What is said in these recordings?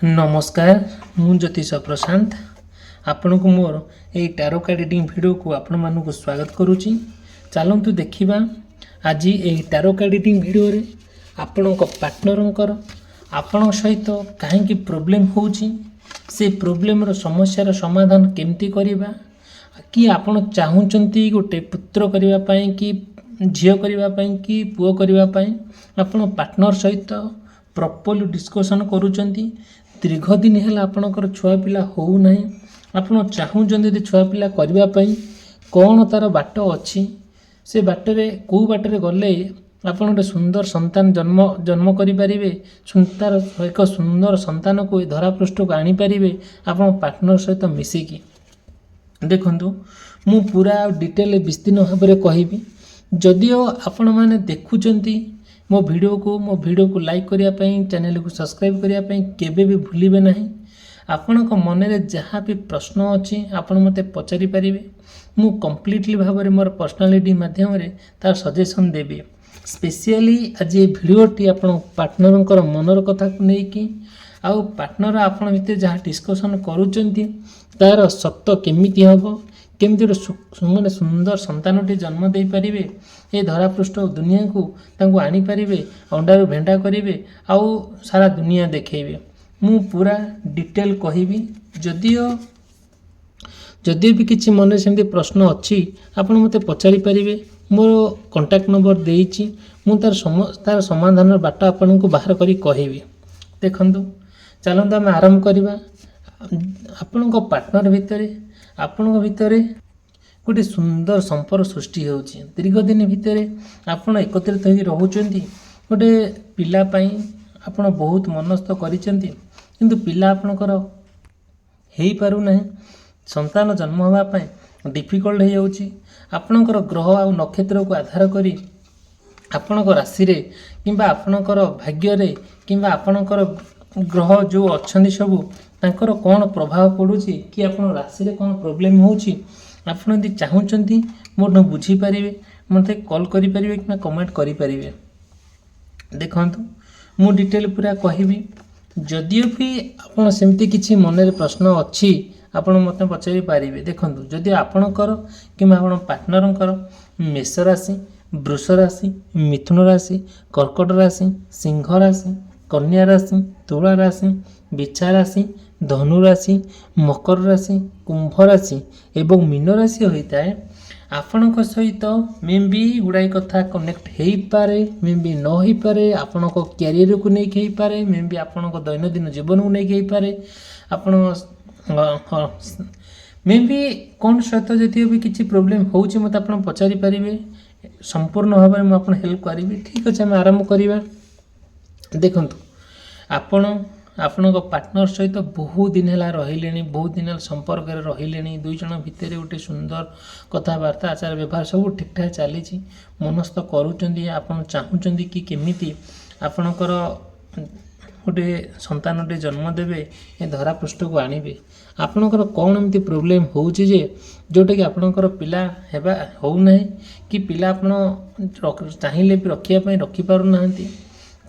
नमस्कार मु ज्योतिष प्रशांत आपण को मोर ए टैरो कार्ड रीडिंग वीडियो को आपण मानक स्वागत करुच्ची। चलतु देखा आज ए टैरो कार्ड रीडिंग वीडियो रे आपण पार्टनर आपण सहित कहीं प्रोब्लेम होची से प्रोब्लेम रो समस्या समाधान केमती करवा कि आपण चाहूँगी गोटे पुत्र करने कि झील करने कि पुओ करने आपण पार्टनर सहित प्रॉपर्ली डिस्कशन करूचंती। दीर्घ दिन है आपणकर छुआ पिला हो ना आपड़ चाहूँगी छुआ पिला करने कौन तार बाट अच्छी से बाटरे कौ बाटरे गले आप सुंदर संतान जन्म जन्म करें तार एक सुंदर संतान को धरा पृष्ठ को आनीपारे आप पार्टनर सहित मिसिकी देखु मु पूरा डिटेल विस्तीर्ण भाव में कहबी। जदिओ आपण मैंने देखुंट मो वीडियो को लाइक करने चैनल को सब्सक्राइब करने केबे भी भूलिबे नहीं। आपण को मन में जहाँ भी प्रश्न अच्छी आपण मते पचारि पारिबे मु कंप्लीटली भाव में मोर पर्सनालिटी माध्यम तार सजेशन देबी। स्पेशली आज ये वीडियोटी आपण पार्टनर मनर कथा को लेकिन आउ पार्टनर आपण भितर जहाँ डिस्कसन करूचंती तार सत्य केमिति हबो केमती माने सुंदर संतानटी जन्म दे पारिबे ए धरा पृष्ठ दुनिया को तांको आनी पारिबे अंडारू भेंडा करिवे आउ सारा दुनिया देखेबे मु पूरा डिटेल कहबी। जदिओ भी किसी मन सेमती प्रश्न अच्छी आपण मते पचारि पारिबे मोर कांटेक्ट नंबर देइछि मु तार समाधान बाट आपण को बाहर करी कहबी। देखंतु चलंतु आम आरंभ करबा। आपण को पार्टनर भितर गोटे सुंदर संपर्क सृष्टि होउछि। दीर्घ दिन भितर आपण एकत्रित होई रहउचंती गोटे पिला पई आपण बहुत मनस्थ करिसेंती किंतु पिला आपणकर हेई पारु नाही संतान जन्म होबा पई डिफिकल्ट हे जाउछि। आपणकर ग्रह आ नक्षत्र को आधार करी आपणकर राशि रे किंबा आपणकर भाग्य रे किंबा आपणकर ग्रह जो अच्छी सब तांकर कौन प्रभाव पड़ुछि कि आपन राशि रे कौन प्रॉब्लम होउछि आपन यदि चाहूँगी मोर बुझीपारे मत कॉल करें कि कमेंट करें। देखंतु मु डिटेल पूरा कहबी। जदिओ भी आपन सेमती किछि मन रे प्रश्न अच्छी आपन मत पचारि पारिबे। देखंतु जदि आपणकर कि आपन पार्टनरकर मेष राशि वृष राशि मिथुन राशि कर्कट राशि सिंह राशि कन्या राशि तुला राशि बिच्छा राशि धनु राशि मकर राशि कुंभ राशि एवं मीन राशि होता है आपण सहित मे भी गुड़ाई कथा कनेक्ट हो पारे मे भी न हो पारे आपण कैरियर को लेकिन हो पारे मे भी आपण दैनंदिन जीवन को लेकिन हो पारे आपण मे भी कौन सहित जदि भी किसी प्रोब्लेम होउछि मत आपण पचारि पारिबे संपूर्ण भाव में मुझे हेल्प करी। ठीक अच्छे आम आरंभ करवा। देखंतु आपण पार्टनर सहित बहुत दिन है रही बहुत दिन संपर्क रही दुई जन भितर गोटे सुंदर कथबार्ता आचार व्यवहार सब ठीक ठाक चली मनस्थ करुँच आपड़ चाहूँगी कि केमिति आपणकर गोटे संतानटे जन्म देवे ए धरा पृष्ठ को आणवे आपणकर कौन एमती प्रोब्लेम होउछि जे जोटा कि आपणकर पिला हेबा होउना कि पिला आपण चाहिए भी रखिया रखी पारु नाहंती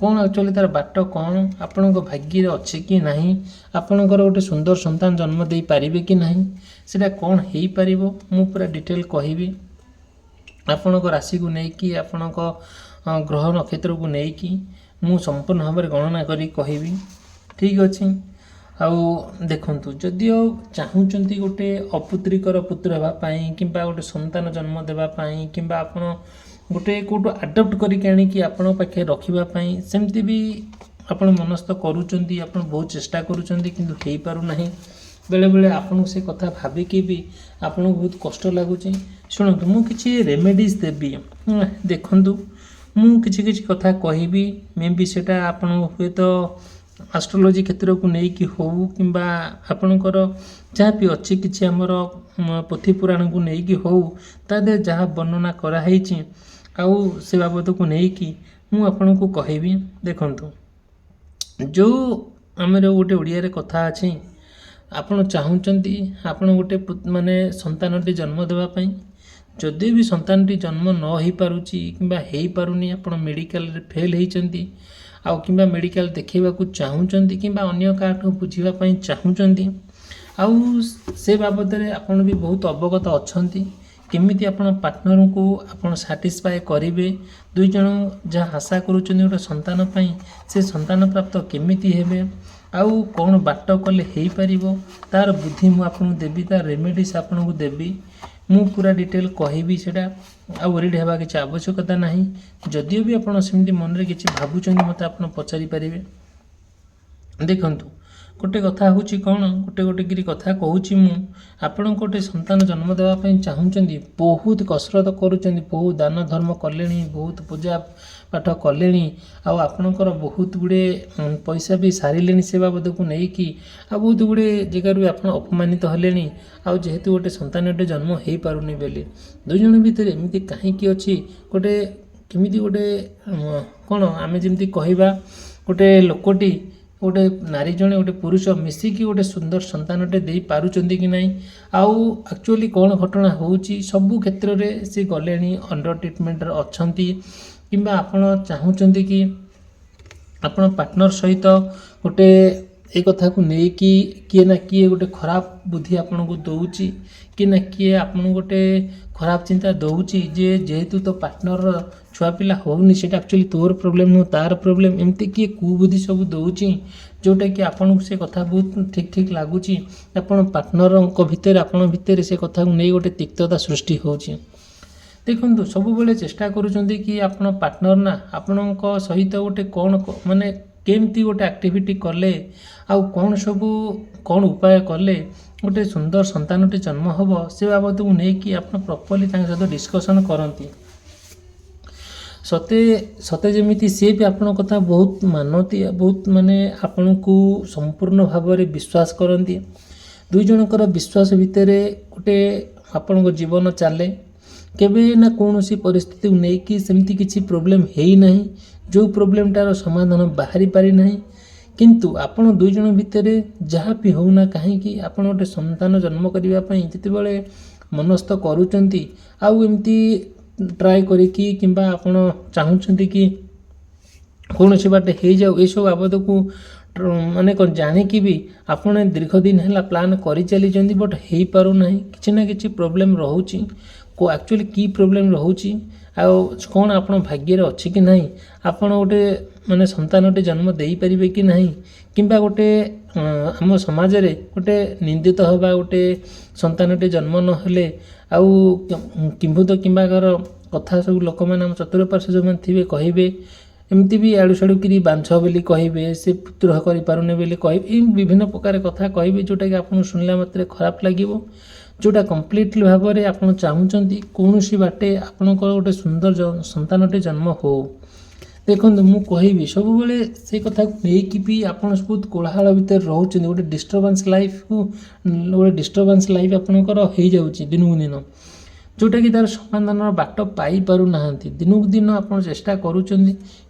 कौन एक्चुअली तार बाट कौन आपण भाग्य अच्छे कि नहीं आपणकर गोटे सुंदर संतान जन्म दे पारिबे कि नहीं सेटा कौन हो पार मु पूरा डिटेल कहबी। आपण राशि को लेकिन आपण ग्रह नक्षत्र को लेकिन मु संपूर्ण भाव में गणना करी कहबी। ठीक अच्छे आउ देखंतु जदिओ चाहूँगी गोटे अपुत्रिकर पुत्र होगापाई कि गोटे संतान जन्म देवाई कि आपण गोटे कौटू आडप्ट करके आपण पाखे रखापी सेमती भी आपण मनस्थ करुँच आप बहुत चेष्टा करुँच किंतु हो पारना बेले बेले आपन से कथा भाविकी भी आपन बहुत कष्ट लगुच। शुणु मु किछि रेमेडीज देवी देखंतु मु किछि कथा कहबी मे भी सेटा आपन हुए तो एस्ट्रोलॉजी क्षेत्र को लेकिन हो कि आपणकर जहाँ भी अच्छी किसी आमर पोथी पुराण को लेकिन हो तादे जहाँ वर्णना कराई आउ से बाबद को लेकिन मु आपन को कहबी। देखंतु जो आमर गोटे ओडिया कथा अच्छी आपन चाहूँगी आपन गोटे माने संतानटी जन्म देवाई जदि भी संतानटी जन्म न हो पारुची कि हो पारुनी आप मेडिकल फेल होती आउ किंबा मेडिकल देखैबाकू चाहूचंती किंबा अन्य काठू बुझिबा पई चाहूचंती आउ से बाबद रे आपण भी बहुत अवगत अछंती केमिति आपण पार्टनर को आपण सैटिस्फाई करेंगे दुई जन जहाँ आशा करुँच गोटे संतान पई से संतान प्राप्त केमिति हेबे आउ कौन बाट कले हो पार तार बुद्धि मु आपन देवी तार रेमेडीज आपन को देवी मु पूरा डिटेल कहबी सेटा आ वरीड हेबा किसी आवश्यकता नहीं जदियो भी आपन सेमती मन रे किछि भाबुचंदी मते आपन पचारि पारिबे देखंतु गोटे कथा हूँ कौन गोटे गोटे गिरी कथा कहूँ मु आपण गोटे संतान जन्म देवाई चाहूँगी बहुत कसरत करुँच बहुत दान धर्म कले बहुत पूजा पाठ कले आपणकर बहुत गुड़े पैसा भी सारे से बाबद को लेकिन आ बहुत गुड़े जगार आप अपमानित हेले आउ जेहेतु गोटे संतान जन्म हो पारुनी बेले दुई जन भितर एमती कहीं अच्छी गोटे केमी गोटे कौन आम जमी कहवा गोटे लोकटी गोटे नारी जड़े गोटे पुरुष मिसिकी गोटे सुंदर संतानटे दे पारुचंदी कि नहीं आउ एक्चुअली कौन घटना होउची सबु क्षेत्र में से गले अंडर ट्रिटमेंट अच्छी किंबा आपण चाहूँगी कि आपण पार्टनर सहित गोटे एक कथा को नहीं कि किए ना किए गोटे खराब बुद्धि आपन को दौची कि ना किए आपन गोटे खराब चिंता दौची जे जेहेतु तो पार्टनर छुआ पिला होनी से एक्चुअली तोर प्रॉब्लम नु तार प्रॉब्लम एमती किए कुबुद्धि सब दौची जोटा कि आपन से कथा बहुत ठीक ठीक लगुच आपन पार्टनर भितर आपन भितर से कथा को नहीं गोटे तिक्तता सृष्टि होची देखो सब बेले चेष्टा करुँच कि आप पार्टनर ना आपण सहित गोटे कौन माने केमती गोटे एक्टिविटी कले आउ कौन सबू कौन उपाय कले गोटे सुंदर संतानटे जन्म हम से बाबद को लेकिन आप प्रॉपर्ली सहित डिस्कसन करती सते सते जमी सी भी आपण कथा बहुत मानती बहुत माने आपण को संपूर्ण भाव में विश्वास करती दुई जनकर विश्वास भितर गोटे आपण जीवन चले केबे ना कौन सी परिस्थिति को लेकिन सेमती किसी प्रोब्लेम है ना जो प्रोब्लेमटार समाधान बाहरी पारि नहीं किंतु आपण दुई जन भितर जहाँ भी होना कहीं आपण गोटे संतान जन्म करने जितेबाला मनस्थ करुँच आउ एमती ट्राए करी किंबा आपण चाहूँगी कि कौन सी बाटे हो जाऊ ये सब बाबद को माने कौन जानिकी भी आपण दीर्घ दिन है प्लान कर चली बट हो पार ना कि ना कि प्रोब्लेम रोचे को एक्चुअली की प्रोब्लेम रोचे कौन आप भाग्य अच्छी कि नहीं आपड़ गोटे माने संतानटे जन्म दे पारे कि नहीं किंबा गोटे आम समाज रे गोटे निंदित हवा गोटे संतानटे जन्म नहेले आउ किंभूत किंबा कथा सब लोक मैंने चतुर्पार्श्व जो थे कहे एमती भी आड़ू साड़ू कि बांझ बोली कहे से पुत्र करें बोली कहे विभिन्न प्रकार कथा कहे जोटा कि आपको शुणला मात्रे खराब लगे जोटा कम्प्लीटली भाव में आप चाहूँगी कौन सी बाटे आपण गोटे सुंदर संतानटे जन्म हो देखो मु कहबी सब बेले से कथा लेकिन भी आप बहुत कोलाहल भितर रोच गोटे डिस्टर्बांस लाइफ को गोटे डिस्टर्बांस लाइफ आपंकर हो जाऊँगी दिन को दिन जोटा कि तार समाधान बाट पाई पारु नाहांती दिन को दिन आप चेष्टा करुँच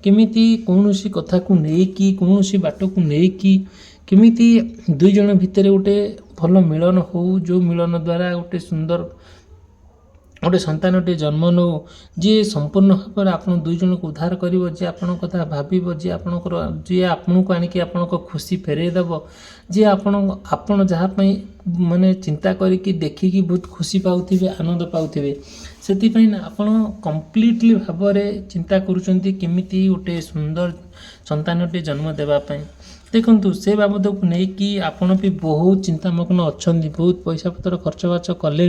केमिति कौन सी कथा को लेकिन कौन सी बाट को लेकिन केमिति दुई जन भितर गोटे भल मिलन हो जो मिलन द्वारा गोटे सुंदर गोटे संतानटे जन्म नौ जी संपूर्ण भाव में आप दुई जन को उद्धार कर जी आपण कथा भाव जी आपणकर जी आपण को आणिक आपण खुशी फेरेदेव जी आपण जहाँपाई माने चिंता करिकी देखिकी बहुत खुशी पाउथिबे आनंद पाउथिबे सेतिपई ना आपण कंप्लीटली भाव में चिंता करुचंती केमिति गोटे सुंदर संतानटे जन्म देबा पई देखंतु से बाबद को लेकिन आपण भी बहुत चिंतामग्न अच्छी बहुत पैसा पतर खर्च बाच कले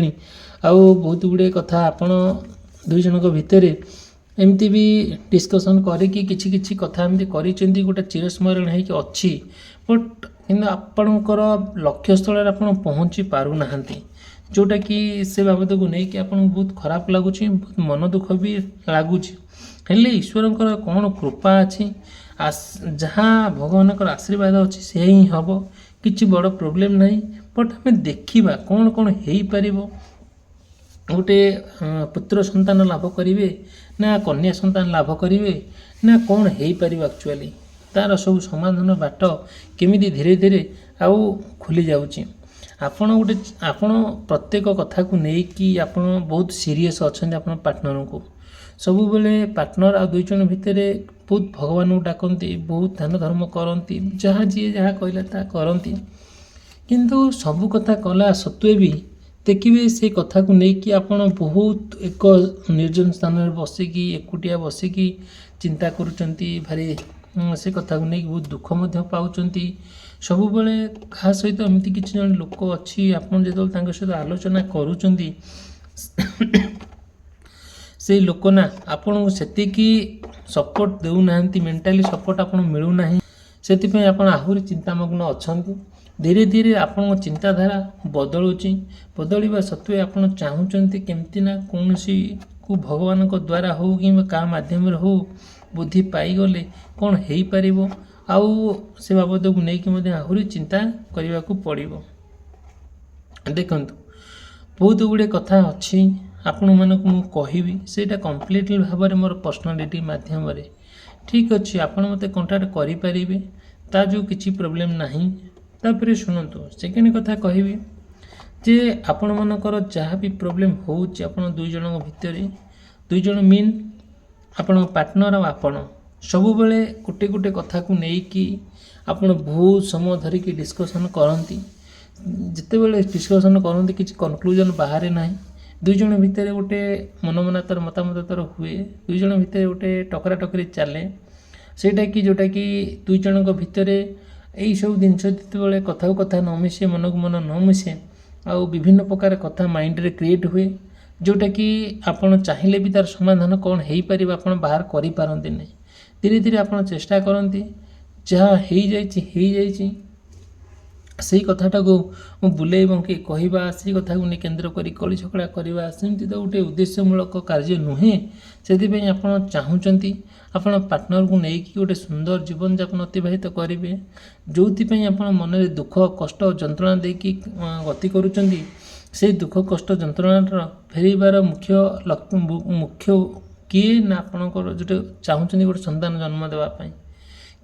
आउ बहुत गुड़े कथा आपण दुई जनक भितर एमती भी डिस्कसन करिकी किछि किछि कथा एमती करिसेंती गोटे चिरस्मरण है अच्छी बट किंतु आपणकर लक्ष्य स्थल आपण पहुँची पारु नाहांती जोटा कि से बाबद को लेकिन आपन बहुत खराब लगुच बहुत मन दुख भी लगुच हेले ईश्वरंकर कौन कृपा अच्छी जहाँ भगवान आशीर्वाद अच्छी से ही हम किसी बड़ प्रोब्लेम नहीं बट आम देखा कौन कौन हो पार गोटे पुत्र संतान लाभ करेंगे ना कन्या संतान लाभ करेंगे ना कौन हो पार एक्चुअली तार सब समाधान बाट केमी धीरे धीरे आउ खुली जाऊँगी आपण गोटे आपण प्रत्येक कथा को लेकिन आप बहुत सीरीयस अच्छा आप पार्टनर को ସବୁବେଳେ ପାର୍ଟନର ଆଉ ଦୁଇ ଜଣ ଭିତରେ ବହୁତ ଭଗବାନଙ୍କୁ ଡାକନ୍ତି, ବହୁତ ଧ୍ୟାନ ଧର୍ମ କରନ୍ତି, ଯାହା ଯିଏ ଯାହା କହିଲା ତାହା କରନ୍ତି। କିନ୍ତୁ ସବୁ କଥା କଲା ସତ୍ତ୍ୱେ ବି ଦେଖିବେ ସେ କଥାକୁ ନେଇକି ଆପଣ ବହୁତ ଏକ ନିର୍ଜନ ସ୍ଥାନରେ ବସିକି ଏକୁଟିଆ ବସିକି ଚିନ୍ତା କରୁଛନ୍ତି, ଭାରି ସେ କଥାକୁ ନେଇକି ବହୁତ ଦୁଃଖ ମଧ୍ୟ ପାଉଛନ୍ତି। ସବୁବେଳେ କାହା ସହିତ ଏମିତି କିଛି ଜଣେ ଲୋକ ଅଛି, ଆପଣ ଯେତେବେଳେ ତାଙ୍କ ସହିତ ଆଲୋଚନା କରୁଛନ୍ତି ସେଇ ଲୋକ ନା ଆପଣଙ୍କୁ ସେତିକି ସପୋର୍ଟ ଦେଉନାହାନ୍ତି, ମେଣ୍ଟାଲି ସପୋର୍ଟ ଆପଣ ମିଳୁନାହିଁ, ସେଥିପାଇଁ ଆପଣ ଆହୁରି ଚିନ୍ତାମଗ୍ନ ଅଛନ୍ତି। ଧୀରେ ଧୀରେ ଆପଣଙ୍କ ଚିନ୍ତାଧାରା ବଦଳୁଛି, ବଦଳିବା ସତ୍ତ୍ୱେ ଆପଣ ଚାହୁଁଛନ୍ତି କେମିତି ନା କୌଣସିକୁ ଭଗବାନଙ୍କ ଦ୍ୱାରା ହେଉ କିମ୍ବା କାହା ମାଧ୍ୟମରେ ହେଉ ବୁଦ୍ଧି ପାଇଗଲେ କ'ଣ ହେଇପାରିବ, ଆଉ ସେ ବାବଦକୁ ନେଇକି ମଧ୍ୟ ଆହୁରି ଚିନ୍ତା କରିବାକୁ ପଡ଼ିବ। ଦେଖନ୍ତୁ, ବହୁତ ଗୁଡ଼ିଏ କଥା ଅଛି ଆପଣମାନଙ୍କୁ ମୁଁ କହିବି, ସେଇଟା କମ୍ପ୍ଲିଟଲି ଭାବରେ ମୋର ପର୍ସନାଲିଟି ମାଧ୍ୟମରେ। ଠିକ୍ ଅଛି, ଆପଣ ମୋତେ କଣ୍ଟାକ୍ଟ କରିପାରିବେ, ତା ଯେଉଁ କିଛି ପ୍ରୋବ୍ଲେମ୍ ନାହିଁ। ତାପରେ ଶୁଣନ୍ତୁ, ସେକେଣ୍ଡ କଥା କହିବି ଯେ ଆପଣମାନଙ୍କର ଯାହା ବି ପ୍ରୋବ୍ଲେମ୍ ହେଉଛି ଆପଣ ଦୁଇ ଜଣଙ୍କ ଭିତରେ, ଦୁଇ ଜଣ ମିନ୍ ଆପଣଙ୍କ ପାର୍ଟନର ଆଉ ଆପଣ ସବୁବେଳେ ଗୋଟେ ଗୋଟେ କଥାକୁ ନେଇକି ଆପଣ ବହୁତ ସମୟ ଧରିକି ଡିସ୍କସନ୍ କରନ୍ତି। ଯେତେବେଳେ ଡିସ୍କସନ୍ କରନ୍ତି କିଛି କନକ୍ଲୁଜନ୍ ବାହାରେ ନାହିଁ, ଦୁଇ ଜଣ ଭିତରେ ଗୋଟେ ମନମନାନ୍ତର ମତାମତର ହୁଏ, ଦୁଇ ଜଣ ଭିତରେ ଗୋଟେ ଟକରା ଟକରି ଚାଲେ, ସେଇଟାକି ଯେଉଁଟାକି ଦୁଇ ଜଣଙ୍କ ଭିତରେ ଏଇସବୁ ଜିନିଷ ଯେତେବେଳେ କଥାକୁ କଥା ନ ମିଶେ, ମନକୁ ମନ ନ ମିଶେ, ଆଉ ବିଭିନ୍ନ ପ୍ରକାର କଥା ମାଇଣ୍ଡରେ କ୍ରିଏଟ୍ ହୁଏ, ଯେଉଁଟାକି ଆପଣ ଚାହିଁଲେ ବି ତା'ର ସମାଧାନ କ'ଣ ହେଇପାରିବ ଆପଣ ବାହାର କରିପାରନ୍ତି ନାହିଁ। ଧୀରେ ଧୀରେ ଆପଣ ଚେଷ୍ଟା କରନ୍ତି, ଯାହା ହେଇଯାଇଛି ସେଇ କଥାଟାକୁ ବୁଲେଇ ବଙ୍କେଇ କହିବା, ସେଇ କଥାକୁ ନେଇ କେନ୍ଦ୍ର କରି କଳି ଝଗଡ଼ା କରିବା, ସେମିତି ତ ଗୋଟେ ଉଦ୍ଦେଶ୍ୟମୂଳକ କାର୍ଯ୍ୟ ନୁହେଁ। ସେଥିପାଇଁ ଆପଣ ଚାହୁଁଛନ୍ତି ଆପଣ ପାର୍ଟନରକୁ ନେଇକି ଗୋଟେ ସୁନ୍ଦର ଜୀବନଯାପନ ଅତିବାହିତ କରିବେ, ଯେଉଁଥିପାଇଁ ଆପଣ ମନରେ ଦୁଃଖ କଷ୍ଟ ଯନ୍ତ୍ରଣା ଦେଇକି ଗତି କରୁଛନ୍ତି। ସେଇ ଦୁଃଖ କଷ୍ଟ ଯନ୍ତ୍ରଣାର ଫେରିବାର ମୁଖ୍ୟ କିଏ ନା ଆପଣଙ୍କର ଯେଉଁଟା ଚାହୁଁଛନ୍ତି ଗୋଟେ ସନ୍ତାନ ଜନ୍ମ ଦେବା ପାଇଁ।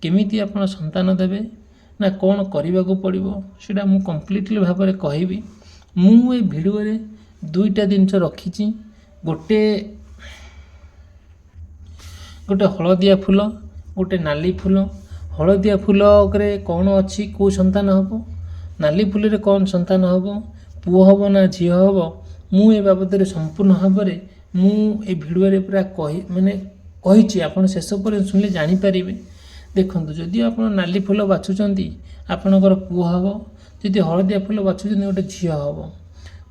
କେମିତି ଆପଣ ସନ୍ତାନ ଦେବେ ନା କ'ଣ କରିବାକୁ ପଡ଼ିବ ସେଇଟା ମୁଁ କମ୍ପ୍ଲିଟଲି ଭାବରେ କହିବି। ମୁଁ ଏ ଭିଡ଼ିଓରେ ଦୁଇଟା ଜିନିଷ ରଖିଛି, ଗୋଟେ ହଳଦିଆ ଫୁଲ, ଗୋଟେ ନାଲି ଫୁଲ। ହଳଦିଆ ଫୁଲରେ କ'ଣ ଅଛି, କେଉଁ ସନ୍ତାନ ହେବ, ନାଲି ଫୁଲରେ କ'ଣ ସନ୍ତାନ ହେବ, ପୁଅ ହେବ ନା ଝିଅ ହେବ, ମୁଁ ଏ ବାବଦରେ ସମ୍ପୂର୍ଣ୍ଣ ଭାବରେ ମୁଁ ଏ ଭିଡ଼ିଓରେ ପୁରା କହିଛି, ଆପଣ ଶେଷ ପର୍ଯ୍ୟନ୍ତ ଶୁଣିଲେ ଜାଣିପାରିବେ। ଦେଖନ୍ତୁ, ଯଦି ଆପଣ ନାଲି ଫୁଲ ବାଛୁଛନ୍ତି ଆପଣଙ୍କର ପୁଅ ହେବ, ଯଦି ହଳଦିଆ ଫୁଲ ବାଛୁଛନ୍ତି ଗୋଟେ ଝିଅ ହେବ।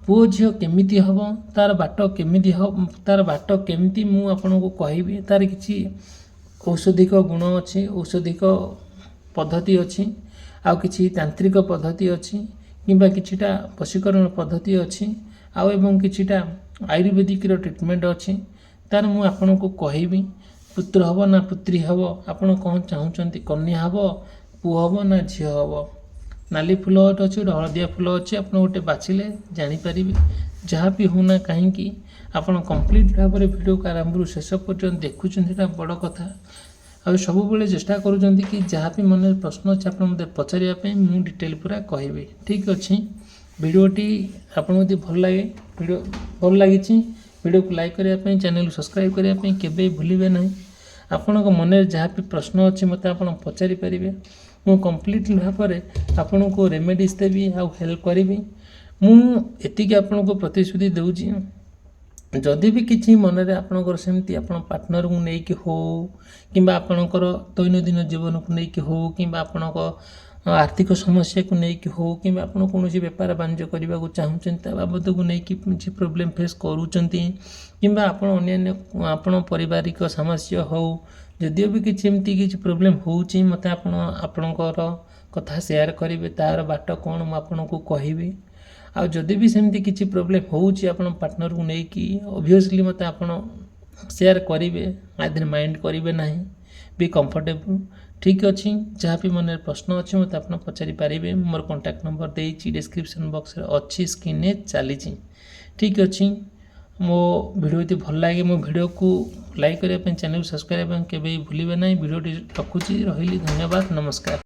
ପୁଅ ଝିଅ କେମିତି ହେବ, ତା'ର ବାଟ କେମିତି ମୁଁ ଆପଣଙ୍କୁ କହିବି। ତା'ର କିଛି ଔଷଧିକ ଗୁଣ ଅଛି, ଔଷଧିକ ପଦ୍ଧତି ଅଛି, ଆଉ କିଛି ତାନ୍ତ୍ରିକ ପଦ୍ଧତି ଅଛି, କିମ୍ବା କିଛିଟା ବଶୀକରଣ ପଦ୍ଧତି ଅଛି, ଆଉ ଏବଂ କିଛିଟା ଆୟୁର୍ବେଦିକର ଟ୍ରିଟମେଣ୍ଟ ଅଛି। ତା'ର ମୁଁ ଆପଣଙ୍କୁ କହିବି। ପୁତ୍ର ହେବ ନା ପୁତ୍ରୀ ହେବ, ଆପଣ କ'ଣ ଚାହୁଁଛନ୍ତି, କନ୍ୟା ହେବ, ପୁଅ ହେବ ନା ଝିଅ ହେବ। ନାଲି ଫୁଲ ଗୋଟେ ଅଛି, ଗୋଟେ ହଳଦିଆ ଫୁଲ ଅଛି, ଆପଣ ଗୋଟେ ବାଛିଲେ ଜାଣିପାରିବେ। ଯାହା ବି ହେଉନା କାହିଁକି ଆପଣ କମ୍ପ୍ଲିଟ୍ ଭାବରେ ଭିଡ଼ିଓକୁ ଆରମ୍ଭରୁ ଶେଷ ପର୍ଯ୍ୟନ୍ତ ଦେଖୁଛନ୍ତି, ସେଇଟା ବଡ଼ କଥା। ଆଉ ସବୁବେଳେ ଚେଷ୍ଟା କରୁଛନ୍ତି କି ଯାହା ବି ମନରେ ପ୍ରଶ୍ନ ଅଛି ଆପଣ ମୋତେ ପଚାରିବା ପାଇଁ, ମୁଁ ଡିଟେଲ୍ ପୁରା କହିବି। ଠିକ୍ ଅଛି, ଭିଡ଼ିଓଟି ଆପଣଙ୍କୁ ଯଦି ଭଲ ଲାଗିଛି ଭିଡ଼ିଓକୁ ଲାଇକ୍ କରିବା ପାଇଁ, ଚ୍ୟାନେଲକୁ ସବସ୍କ୍ରାଇବ୍ କରିବା ପାଇଁ କେବେ ଭୁଲିବେ ନାହିଁ। ଆପଣଙ୍କ ମନରେ ଯାହା ବି ପ୍ରଶ୍ନ ଅଛି ମୋତେ ଆପଣ ପଚାରି ପାରିବେ। ମୁଁ କମ୍ପ୍ଲିଟଲି ଭାବରେ ଆପଣଙ୍କୁ ରେମେଡ଼ିଜ୍ ଦେବି ଆଉ ହେଲ୍ପ କରିବି। ମୁଁ ଏତିକି ଆପଣଙ୍କୁ ପ୍ରତିଶ୍ରୁତି ଦେଉଛି, ଯଦି ବି କିଛି ମନରେ ଆପଣଙ୍କର ସେମିତି ଆପଣ ପାର୍ଟନରକୁ ନେଇକି ହେଉ, କିମ୍ବା ଆପଣଙ୍କର ଦୈନନ୍ଦିନ ଜୀବନକୁ ନେଇକି ହେଉ, କିମ୍ବା ଆପଣଙ୍କ ଆର୍ଥିକ ସମସ୍ୟାକୁ ନେଇକି ହେଉ, କିମ୍ବା ଆପଣ କୌଣସି ବେପାର ବାଣିଜ୍ୟ କରିବାକୁ ଚାହୁଁଛନ୍ତି ତା ବାବଦକୁ ନେଇକି କିଛି ପ୍ରୋବ୍ଲେମ୍ ଫେସ୍ କରୁଛନ୍ତି, କିମ୍ବା ଆପଣ ଅନ୍ୟାନ୍ୟ ଆପଣ ପାରିବାରିକ ସମସ୍ୟା ହେଉ, ଯଦିଓ ବି କିଛି ଏମିତି କିଛି ପ୍ରୋବ୍ଲେମ୍ ହେଉଛି ମୋତେ ଆପଣ ଆପଣଙ୍କର କଥା ସେୟାର କରିବେ, ତା'ର ବାଟ କ'ଣ ମୁଁ ଆପଣଙ୍କୁ କହିବି। ଆଉ ଯଦି ବି ସେମିତି କିଛି ପ୍ରୋବ୍ଲେମ୍ ହେଉଛି ଆପଣ ପାର୍ଟନରକୁ ନେଇକି, ଅବଭିୟସ୍ଲି ମୋତେ ଆପଣ ସେୟାର କରିବେ, ଆଇଦର ମାଇଣ୍ଡ କରିବେ ନାହିଁ, ବି କମ୍ଫର୍ଟେବୁଲ୍। ଠିକ୍ ଅଛି, ଯାହା ବି ମନରେ ପ୍ରଶ୍ନ ଅଛି ମୋତେ ଆପଣ ପଚାରି ପାରିବେ। ମୋର କଣ୍ଟାକ୍ଟ ନମ୍ବର ଦେଇଛି, ଡିସ୍କ୍ରିପ୍ସନ୍ ବକ୍ସରେ ଅଛି, ସ୍କ୍ରିନ୍ରେ ଚାଲିଛି। ଠିକ୍ ଅଛି, ମୋ ଭିଡ଼ିଓ ଯଦି ଭଲ ଲାଗେ ମୋ ଭିଡ଼ିଓକୁ ଲାଇକ୍ କରିବା ପାଇଁ, ଚ୍ୟାନେଲକୁ ସବସ୍କ୍ରାଇବ୍ କରିବା ପାଇଁ କେବେ ଭୁଲିବେ ନାହିଁ। ଭିଡ଼ିଓଟି ରଖୁଛି, ରହିଲି, ଧନ୍ୟବାଦ, ନମସ୍କାର।